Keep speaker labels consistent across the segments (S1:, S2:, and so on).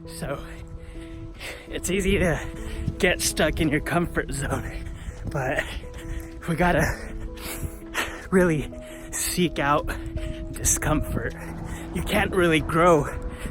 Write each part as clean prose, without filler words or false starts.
S1: So it's easy to get stuck in your comfort zone, but we gotta really seek out discomfort. You can't really grow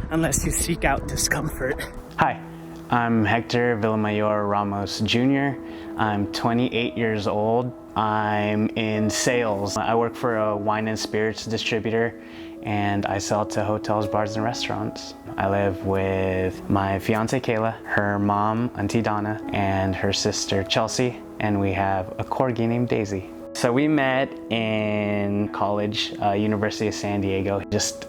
S1: unless you seek out discomfort. Hi, I'm Hector Ramos Jr. I'm 28 years old. I'm in sales. I work for a wine and spirits distributor, and I sell to hotels, bars, and restaurants. I live with my fiance Kayla, her mom, Auntie Donna, and her sister Chelsea, and we have a corgi named Daisy. So we met in college, University of San Diego. It just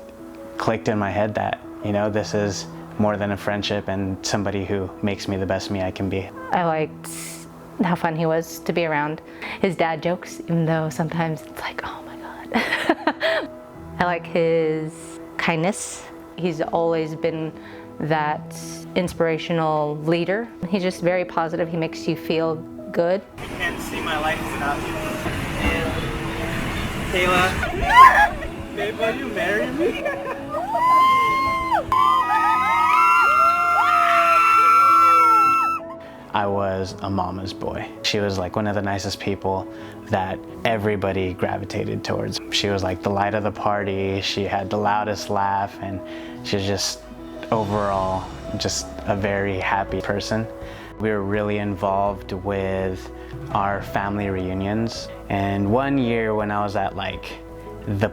S1: clicked in my head that, you know, this is more than a friendship and somebody who makes me the best me I can be.
S2: I liked how fun he was to be around. His dad jokes, even though sometimes it's like, oh my God. I like his kindness. He's always been that inspirational leader. He's just very positive. He makes you feel good.
S1: I can't see my life without you. And Kayla, babe, will you marry me? I was a mama's boy. She was like one of the nicest people that everybody gravitated towards. She was like the light of the party. She had the loudest laugh, and she was just overall just a very happy person. We were really involved with our family reunions. And one year when I was at like the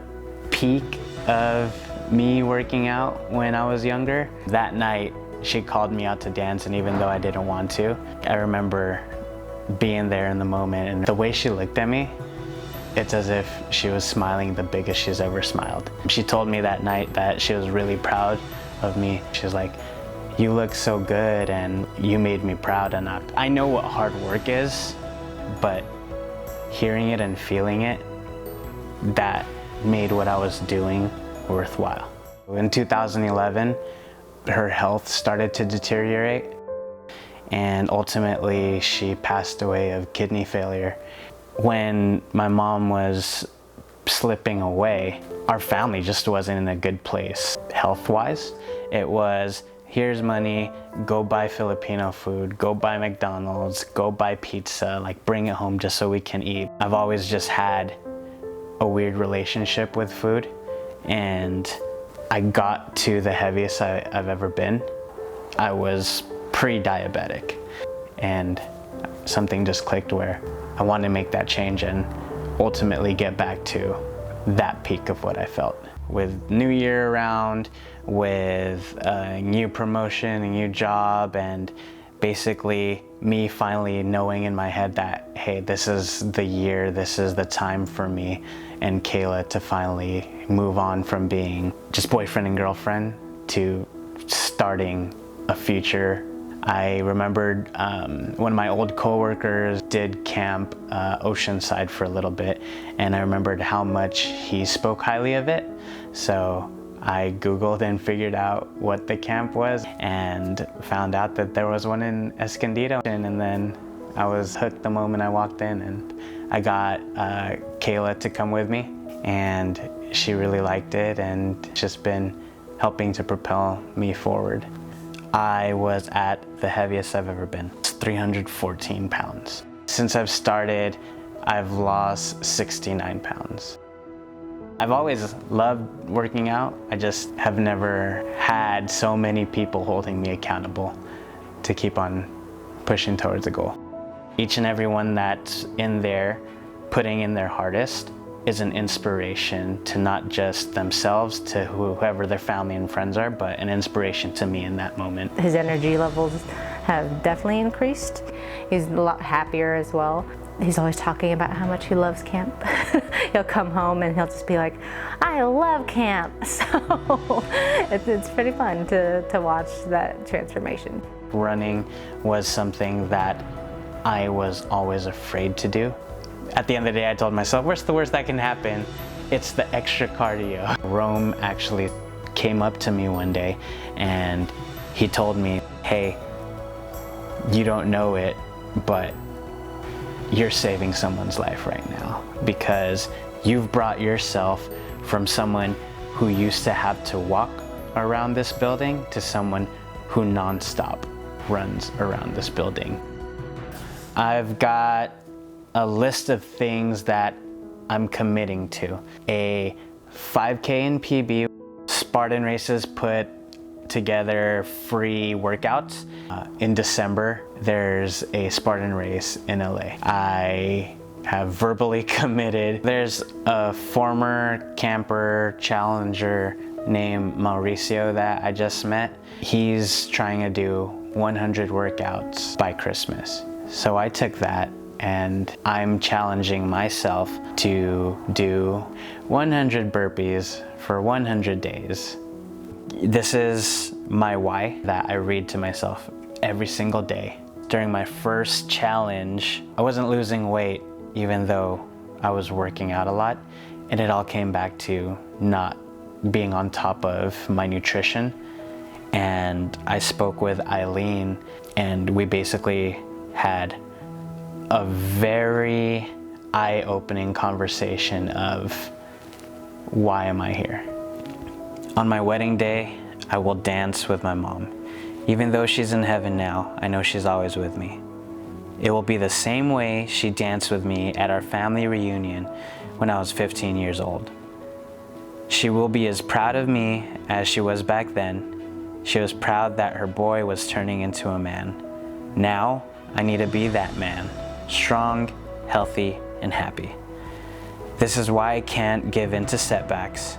S1: peak of me working out when I was younger, that night she called me out to dance, and even though I didn't want to, I remember being there in the moment, and the way she looked at me, it's as if she was smiling the biggest she's ever smiled. She told me that night that she was really proud of me. She was like, you look so good and you made me proud. And I know what hard work is, but hearing it and feeling it, that made what I was doing worthwhile. In 2011, her health started to deteriorate, and ultimately she passed away of kidney failure. When my mom was slipping away, our family just wasn't in a good place health-wise. It was, here's money, go buy Filipino food, go buy McDonald's, go buy pizza, like bring it home just so we can eat. I've always just had a weird relationship with food, and I got to the heaviest I've ever been. I was pre-diabetic, and something just clicked where I wanted to make that change and ultimately get back to that peak of what I felt. With New Year around, with a new promotion, a new job, and basically me finally knowing in my head that, hey, this is the year, this is the time for me and Kayla to finally move on from being just boyfriend and girlfriend to starting a future. I remembered one of my old coworkers did camp Oceanside for a little bit, and I remembered how much he spoke highly of it. So I Googled and figured out what the camp was and found out that there was one in Escondido. And then I was hooked the moment I walked in, and I got Kayla to come with me, and she really liked it and just been helping to propel me forward. I was at the heaviest I've ever been. It's 314 pounds. Since I've started, I've lost 69 pounds. I've always loved working out. I just have never had so many people holding me accountable to keep on pushing towards a goal. Each and every one that's in there putting in their hardest is an inspiration to not just themselves, to whoever their family and friends are, but an inspiration to me in that moment.
S2: His energy levels have definitely increased. He's a lot happier as well. He's always talking about how much he loves camp. He'll come home and he'll just be like, I love camp. So it's pretty fun to watch that transformation.
S1: Running was something that I was always afraid to do. At the end of the day, I told myself, what's the worst that can happen? It's the extra cardio. Rome actually came up to me one day and he told me, hey, you don't know it, but you're saving someone's life right now, because you've brought yourself from someone who used to have to walk around this building to someone who nonstop runs around this building. I've got a list of things that I'm committing to. A 5K in PB, Spartan races put together free workouts. In December, there's a Spartan race in LA. I have verbally committed. There's a former camper challenger named Mauricio that I just met. He's trying to do 100 workouts by Christmas. So I took that and I'm challenging myself to do 100 burpees for 100 days. This is my why that I read to myself every single day. During my first challenge, I wasn't losing weight even though I was working out a lot, and it all came back to not being on top of my nutrition. And I spoke with Eileen and we basically had a very eye-opening conversation of why am I here? On my wedding day, I will dance with my mom. Even though she's in heaven now, I know she's always with me. It will be the same way she danced with me at our family reunion when I was 15 years old. She will be as proud of me as she was back then. She was proud that her boy was turning into a man. Now, I need to be that man, strong, healthy, and happy. This is why I can't give in to setbacks.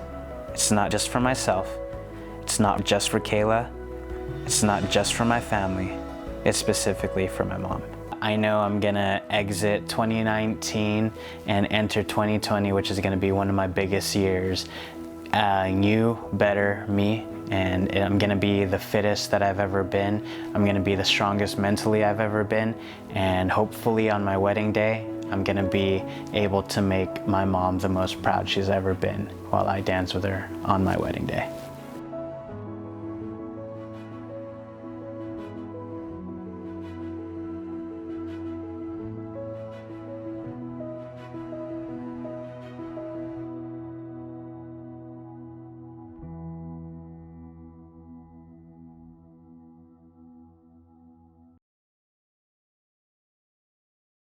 S1: It's not just for myself. It's not just for Kayla. It's not just for my family. It's specifically for my mom. I know I'm gonna exit 2019 and enter 2020, which is gonna be one of my biggest years. New, better me, and I'm gonna be the fittest that I've ever been. I'm gonna be the strongest mentally I've ever been, and hopefully on my wedding day, I'm gonna be able to make my mom the most proud she's ever been while I dance with her on my wedding day.